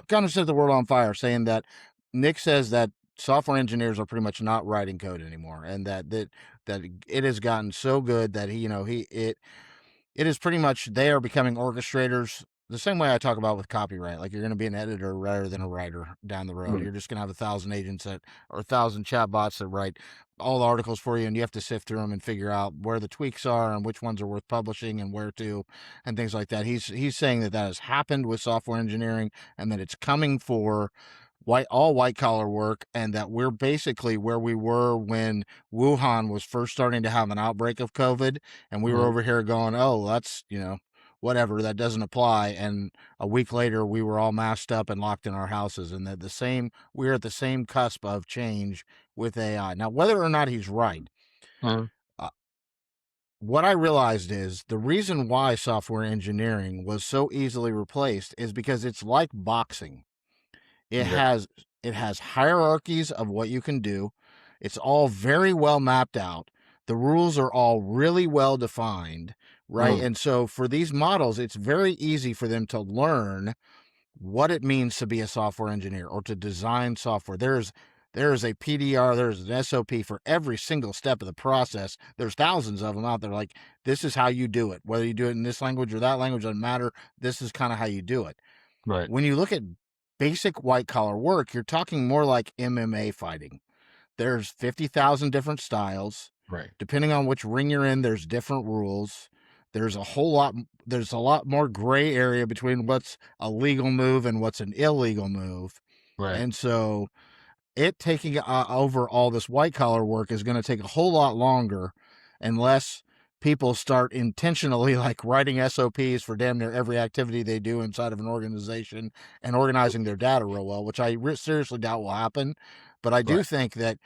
kind of set the world on fire, saying that Nick says that software engineers are pretty much not writing code anymore, and that it has gotten so good that it is pretty much they are becoming orchestrators. The same way I talk about with copyright, like you're going to be an editor rather than a writer down the road. Mm. You're just going to have 1,000 agents or 1,000 chatbots that write all the articles for you, and you have to sift through them and figure out where the tweaks are and which ones are worth publishing and where to, and things like that. He's saying that that has happened with software engineering, and that it's coming for white collar work, and that we're basically where we were when Wuhan was first starting to have an outbreak of COVID, and we were Mhm. over here going, "Oh, that's, whatever, that doesn't apply." And a week later we were all masked up and locked in our houses, and that the same we're at the same cusp of change with AI. Now, whether or not he's right, Mhm. uh, what I realized is the reason why software engineering was so easily replaced is because it's like boxing. It Okay. has it has hierarchies of what you can do. It's all very well mapped out. The rules are all really well defined, right? Mhm. And so for these models, it's very easy for them to learn what it means to be a software engineer or to design software. There's a PDR, there's an SOP for every single step of the process. There's thousands of them out there. Like, this is how you do it. Whether you do it in this language or that language doesn't matter. This is kind of how you do it. Right. When you look at basic white collar work, you're talking more like MMA fighting. There's 50,000 different styles. Right. Depending on which ring you're in, there's different rules. There's a lot more gray area between what's a legal move and what's an illegal move. Right. And so it taking over all this white collar work is going to take a whole lot longer unless people start intentionally like writing SOPs for damn near every activity they do inside of an organization and organizing their data real well, which I seriously doubt will happen. But I do Right. think that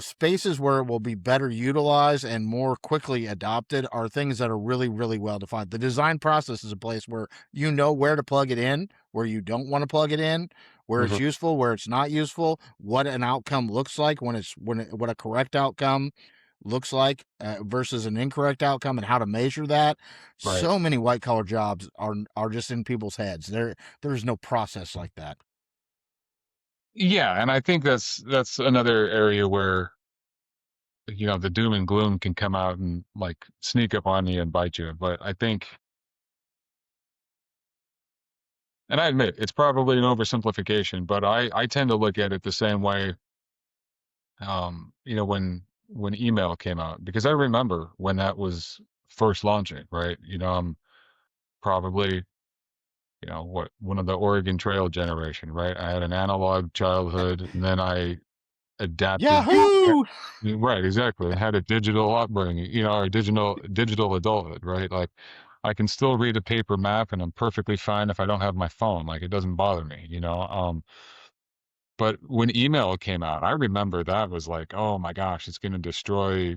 spaces where it will be better utilized and more quickly adopted are things that are really, really well defined. The design process is a place where you know where to plug it in, where you don't want to plug it in, where it's Mhm. useful, where it's not useful, what an outcome looks like what a correct outcome looks like versus an incorrect outcome, and how to measure that. Right. So many white collar jobs are just in people's heads. There's no process like that. Yeah, and I think that's another area where, the doom and gloom can come out and, like, sneak up on you and bite you. But I think, and I admit it's probably an oversimplification, but I tend to look at it the same way, when email came out, because I remember when that was first launching, right? I'm probably, what, one of the Oregon Trail generation, right? I had an analog childhood, and then I adapted. Yahoo! Right, exactly. I had a digital upbringing, or digital adulthood, right? Like, I can still read a paper map, and I'm perfectly fine if I don't have my phone. Like, it doesn't bother me. But when email came out, I remember that was like, oh my gosh, it's going to destroy.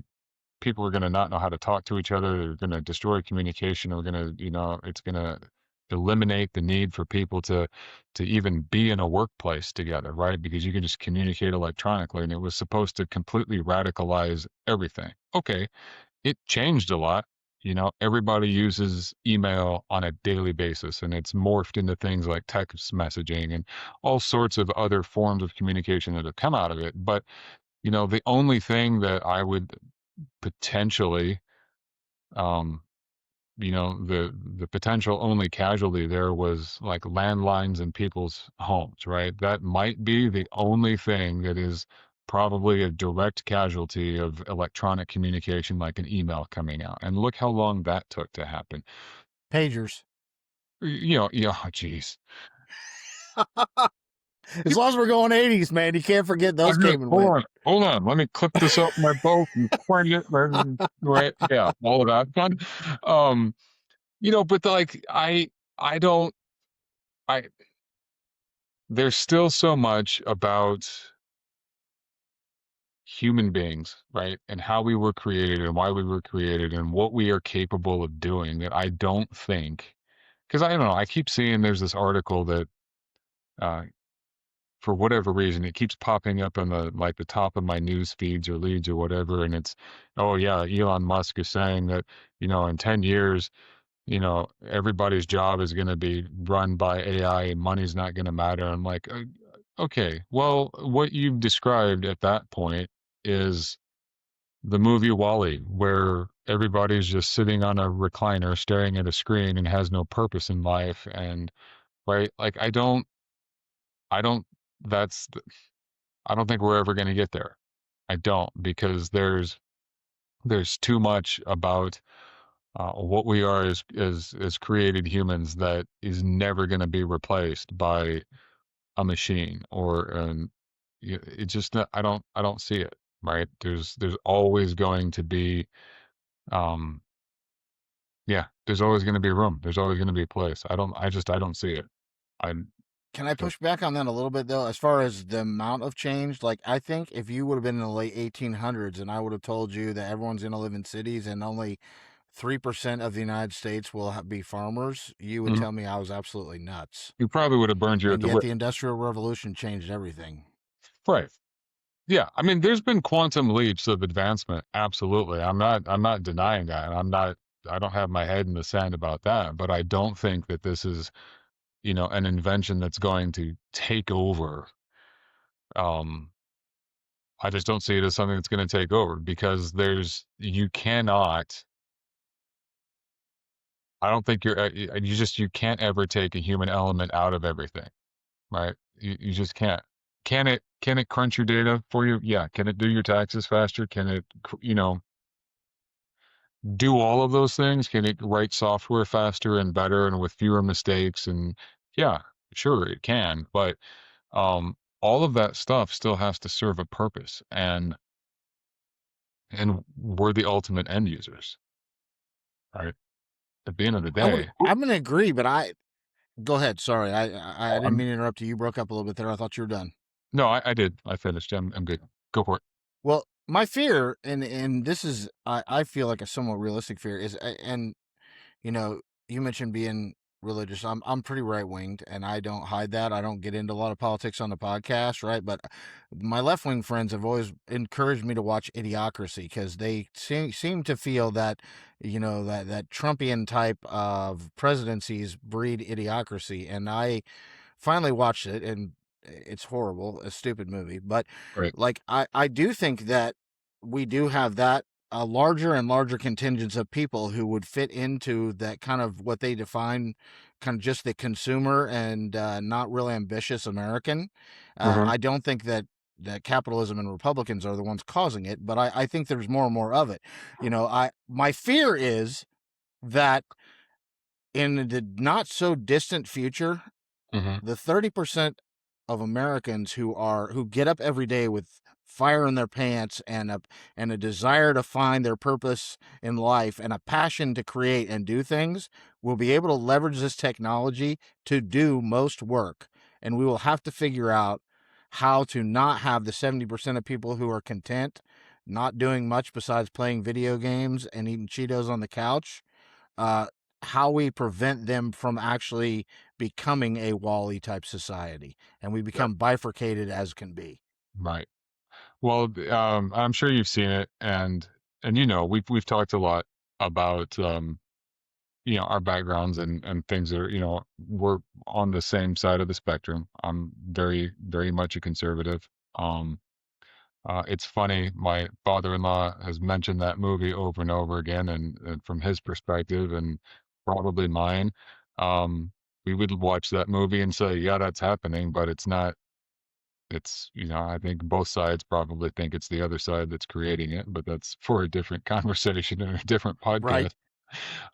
People are going to not know how to talk to each other. They're going to destroy communication. We're going to, it's going to eliminate the need for people to even be in a workplace together, right? Because you can just communicate electronically, and it was supposed to completely radicalize everything. Okay, it changed a lot. Everybody uses email on a daily basis, and it's morphed into things like text messaging and all sorts of other forms of communication that have come out of it. But, the only thing that I would potentially, um, the potential only casualty there was like landlines in people's homes, right? That might be the only thing that is probably a direct casualty of electronic communication, like an email coming out. And look how long that took to happen. Pagers. Yeah, geez. As long as we're going 80s, man, you can't forget I those just, came and hold went. on, hold on. Let me clip this up my boat and point it right. Yeah, all of that fun. Um, but like I don't I there's still so much about human beings, right? And how we were created and why we were created and what we are capable of doing that I don't think, because I don't know, I keep seeing there's this article that, uh, for whatever reason, it keeps popping up on the top of my news feeds or leads or whatever. And it's, oh yeah, Elon Musk is saying that, in 10 years, everybody's job is going to be run by AI and money's not going to matter. I'm like, okay, well, what you've described at that point is the movie Wall-E, where everybody's just sitting on a recliner staring at a screen and has no purpose in life. And right, like I don't, that's, I don't think we're ever going to get there. I don't, because there's too much about what we are as created humans that is never going to be replaced by a machine or it just I don't see it, right? There's always going to be um yeah, there's always going to be room. There's always going to be a place. I don't see it. I Can I so push back on that a little bit though? As far as the amount of change, like I think if you would have been in the late 1800s and I would have told you that everyone's going to live in cities and only 3% of the United States will be farmers, you would mhm. tell me I was absolutely nuts. You probably would have burned you at And the yet whip. the Industrial Revolution changed everything. Right. Yeah, I mean, there's been quantum leaps of advancement. Absolutely. I'm not denying that. I don't have my head in the sand about that, but I don't think that this is, an invention that's going to take over. Um, I just don't see it as something that's going to take over because you cannot, I don't think you can't ever take a human element out of everything, right? You just can't. Can it crunch your data for you? Yeah. Can it do your taxes faster? Can it, do all of those things? Can it write software faster and better and with fewer mistakes? And yeah, sure, it can. But all of that stuff still has to serve a purpose, and we're the ultimate end users, right? At the end of the day. I'm going to agree, but go ahead. Sorry. I Oh, didn't mean to interrupt you. You broke up a little bit there. I thought you were done. no, I did. I finished. I'm good. Go for it. Well, my fear, and this is, I feel like a somewhat realistic fear, is, and you mentioned being religious. I'm pretty right winged, and I don't hide that. I don't get into a lot of politics on the podcast, right? But my left wing friends have always encouraged me to watch Idiocracy because they seem to feel that that Trumpian type of presidencies breed idiocracy, and I finally watched it, and it's horrible, a stupid movie. But Right. like I do think that we do have that a larger and larger contingents of people who would fit into that kind of what they define kind of just the consumer and not really ambitious American. Uh-huh. I don't think that capitalism and Republicans are the ones causing it, but I think there's more and more of it. My fear is that in the not so distant future, Uh-huh. the 30% of Americans who get up every day with fire in their pants and a desire to find their purpose in life and a passion to create and do things will be able to leverage this technology to do most work. And we will have to figure out how to not have the 70% of people who are content not doing much besides playing video games and eating Cheetos on the couch, uh, how we prevent them from actually becoming a Wall-E type society, and we Yep. become bifurcated as can be. Right. Well, I'm sure you've seen it, and we've talked a lot about our backgrounds and things that are, we're on the same side of the spectrum. I'm very, very much a conservative. Um, it's funny, my father-in-law has mentioned that movie over and over again, and from his perspective and probably mine, um, we would watch that movie and say, yeah, that's happening, but it's not. I think both sides probably think it's the other side that's creating it, but that's for a different conversation and a different Right. podcast.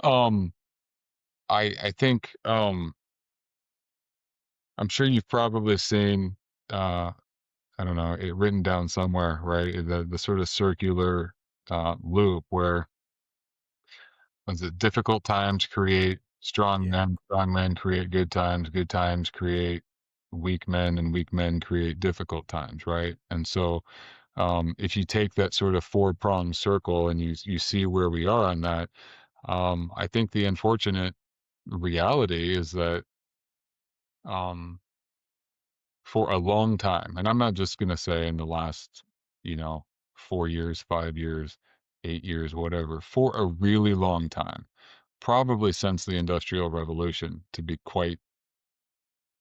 Um, I think I'm sure you've probably seen uh I don't know, it written down somewhere, right? The sort of circular loop where was it difficult times create Yeah. strong men create good times create weak men, and weak men create difficult times, right? And so if you take that sort of four-pronged circle and you see where we are on that, I think the unfortunate reality is that um, for a long time, and I'm not just going to say in the last, you know, 4 years, 5 years, 8 years, whatever, for a really long time, probably since the Industrial Revolution, to be quite,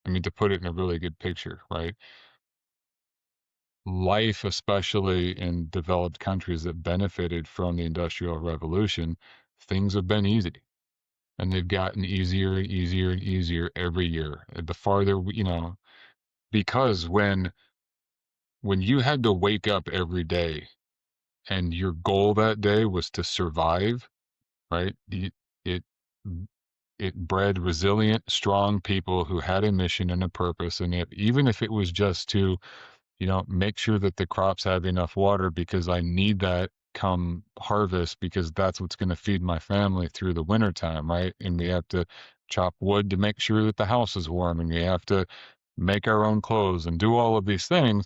I mean, to put it in a really good picture, right? Life, especially in developed countries that benefited from the Industrial Revolution, things have been easy. And they've gotten easier and easier and easier every year. The farther, because when you had to wake up every day and your goal that day was to survive, right? It it bred resilient, strong people who had a mission and a purpose. And even if it was just to, make sure that the crops have enough water because I need that come harvest because that's what's going to feed my family through the winter time, right? And we have to chop wood to make sure that the house is warm, and we have to make our own clothes and do all of these things.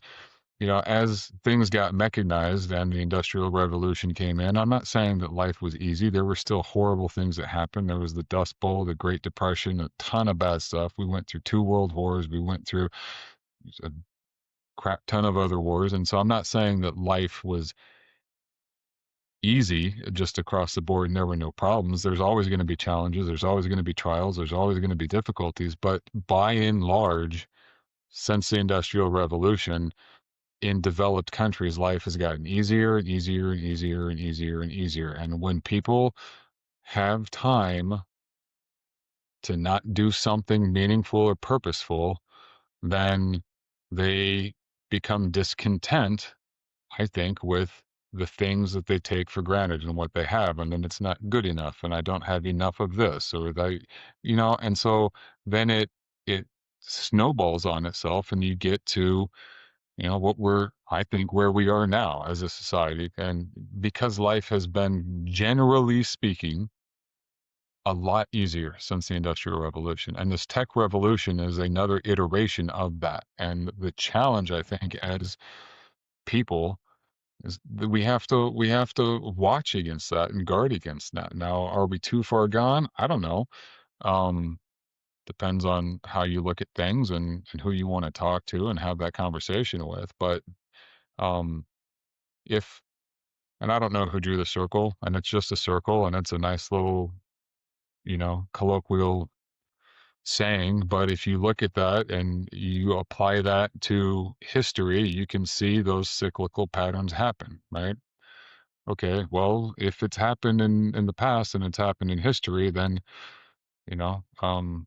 As things got mechanized and the Industrial Revolution came in, I'm not saying that life was easy. There were still horrible things that happened. There was the Dust Bowl, the Great Depression, a ton of bad stuff. We went through two world wars. We went through a crap ton of other wars. And so I'm not saying that life was easy just across the board and there were no problems. There's always going to be challenges. There's always going to be trials. There's always going to be difficulties. But by and large, since the Industrial Revolution, in developed countries, life has gotten easier and easier and easier and easier and easier. And when people have time to not do something meaningful or purposeful, then they become discontent, I think, with the things that they take for granted and what they have. And then it's not good enough. And I don't have enough of this or that, and so then it snowballs on itself and you get to what I think where we are now as a society. And because life has been, generally speaking, a lot easier since the Industrial Revolution. And this tech revolution is another iteration of that. And the challenge, I think, as people is that we have to watch against that and guard against that. Now, are we too far gone? I don't know. Um, Depends on how you look at things and who you want to talk to and have that conversation with. But um if and I don't know who drew the circle, and it's just a circle, and it's a nice little, colloquial saying, but if you look at that and you apply that to history, you can see those cyclical patterns happen, right? Okay, well, if it's happened in the past and it's happened in history, then, you know, um,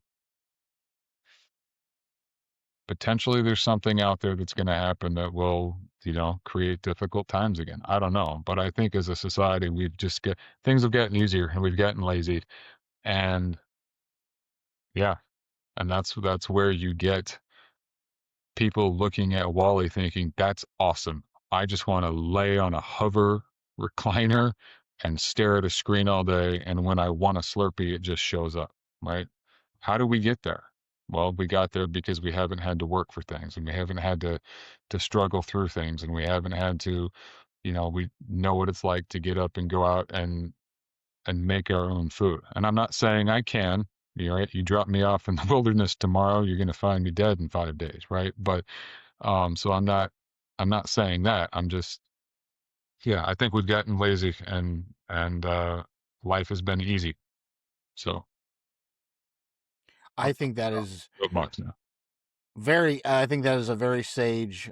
potentially there's something out there that's going to happen that will, create difficult times again. I don't know, but I think as a society, things have gotten easier and we've gotten lazy. And yeah, and that's where you get people looking at Wally thinking, that's awesome. I just want to lay on a hover recliner and stare at a screen all day. And when I want a Slurpee, it just shows up, right? How do we get there? Well, we got there because we haven't had to work for things and we haven't had to struggle through things and we haven't had to, we know what it's like to get up and go out and make our own food. And I'm not saying I can. Right? You drop me off in the wilderness tomorrow, you're going to find me dead in 5 days, right? But so I'm not saying that. I'm just, yeah, I think we've gotten lazy and life has been easy. So I think that is soapbox now. I think that is a very sage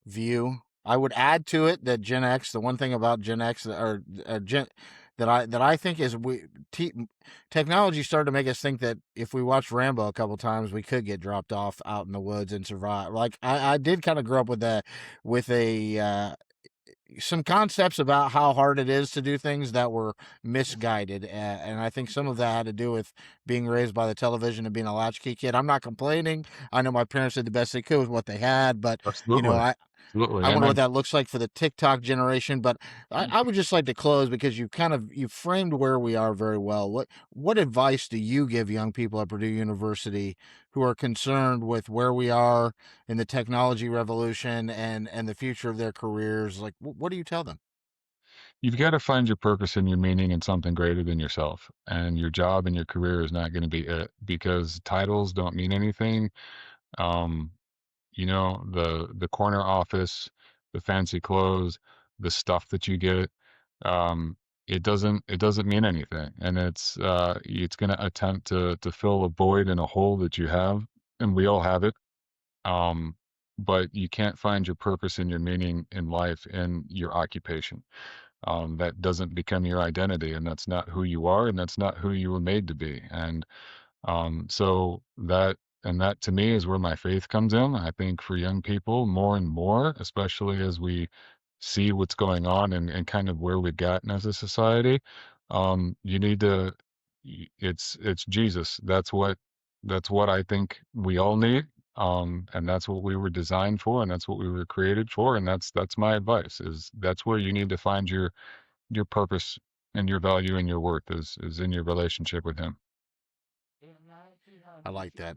view. I would add to it that Gen X, the one thing about Gen X or Gen that I think is technology started to make us think that if we watched Rambo a couple times, we could get dropped off out in the woods and survive. Like I did kind of grow up with that, with a some concepts about how hard it is to do things that were misguided. And I think some of that had to do with being raised by the television and being a latchkey kid. I'm not complaining. I know my parents did the best they could with what they had, but you know, Absolutely. Absolutely. I wonder what Amen. that looks like for the TikTok generation. But I would just like to close because you framed where we are very well. What advice do you give young people at Purdue University who are concerned with where we are in the technology revolution and the future of their careers? Like, what do you tell them? You've got to find your purpose and your meaning in something greater than yourself. And your job and your career is not going to be it because titles don't mean anything. Um, the corner office, the fancy clothes, the stuff that you get, um, it doesn't mean anything. And it's going to attempt to fill a void and a hole that you have, and we all have it. Um, but you can't find your purpose and your meaning in life in your occupation. That doesn't become your identity, and that's not who you are, and that's not who you were made to be. And so that to me is where my faith comes in. I think for young people, more and more, especially as we see what's going on and kind of where we've gotten as a society, you need to. it's Jesus. That's what I think we all need. And that's what we were designed for, and that's what we were created for. And that's my advice, is that's where you need to find your purpose and your value and your worth is in your relationship with him. I like that.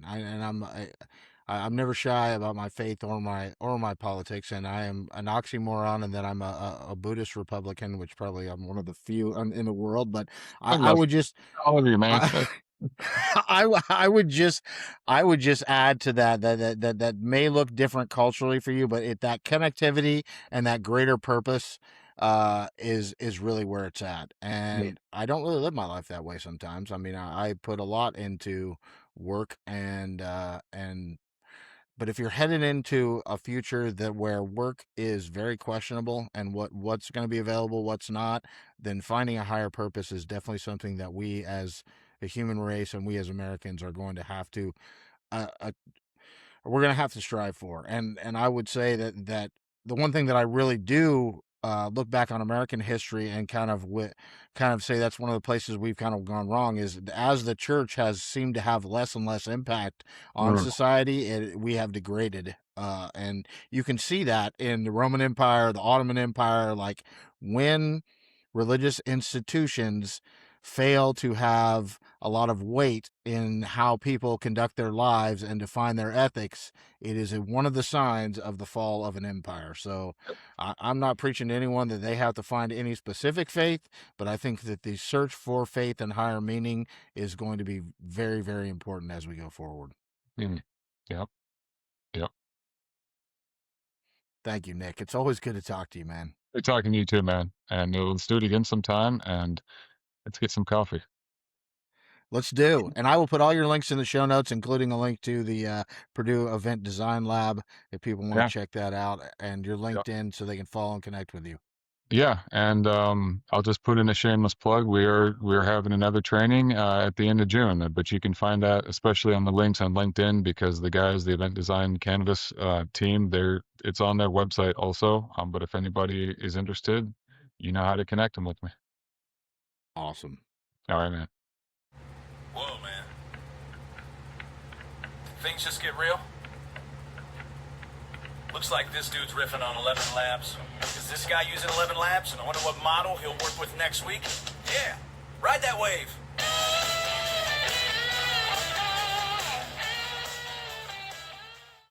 I'm never shy about my faith or my politics, and I am an oxymoron, and then I'm a Buddhist Republican, which probably I'm one of the few in the world. But I I love would just all of you, man. I, I would just add to that may look different culturally for you, but that connectivity and that greater purpose is really where it's at. Yeah. And I don't really live my life that way sometimes. I mean, I put a lot into work and but if you're headed into a future that where work is very questionable and what's going to be available, what's not, then finding a higher purpose is definitely something that we as a human race and we as Americans are going to have to uh, uh, we're going to have to strive for. And I would say that the one thing that I really do look back on American history and kind of say that's one of the places we've kind of gone wrong is as the church has seemed to have less and less impact on Mm. society, we have degraded. And you can see that in the Roman Empire, the Ottoman Empire, like when religious institutions fail to have a lot of weight in how people conduct their lives and define their ethics, it is one of the signs of the fall of an empire. So I'm not preaching to anyone that they have to find any specific faith, but I think that the search for faith and higher meaning is going to be very, very important as we go forward. Mm. Yep. Yep. Thank you, Nick. It's always good to talk to you, man. Good talking to you too, man. And let's do it again sometime, and let's get some coffee. Let's do. And I will put all your links in the show notes, including a link to the Purdue Event Design Lab if people want Yeah. to check that out, and your Yep. LinkedIn so they can follow and connect with you. Yeah, and I'll just put in a shameless plug. We're having another training at the end of June, but you can find that especially on the links on LinkedIn, because the guys, the event design canvas team, it's on their website also. But if anybody is interested, you know how to connect them with me. Awesome. All right, man. Whoa, man. Things just get real. Looks like this dude's riffing on 11 Labs. Is this guy using 11 Labs? And I wonder what model he'll work with next week? Yeah, ride that wave.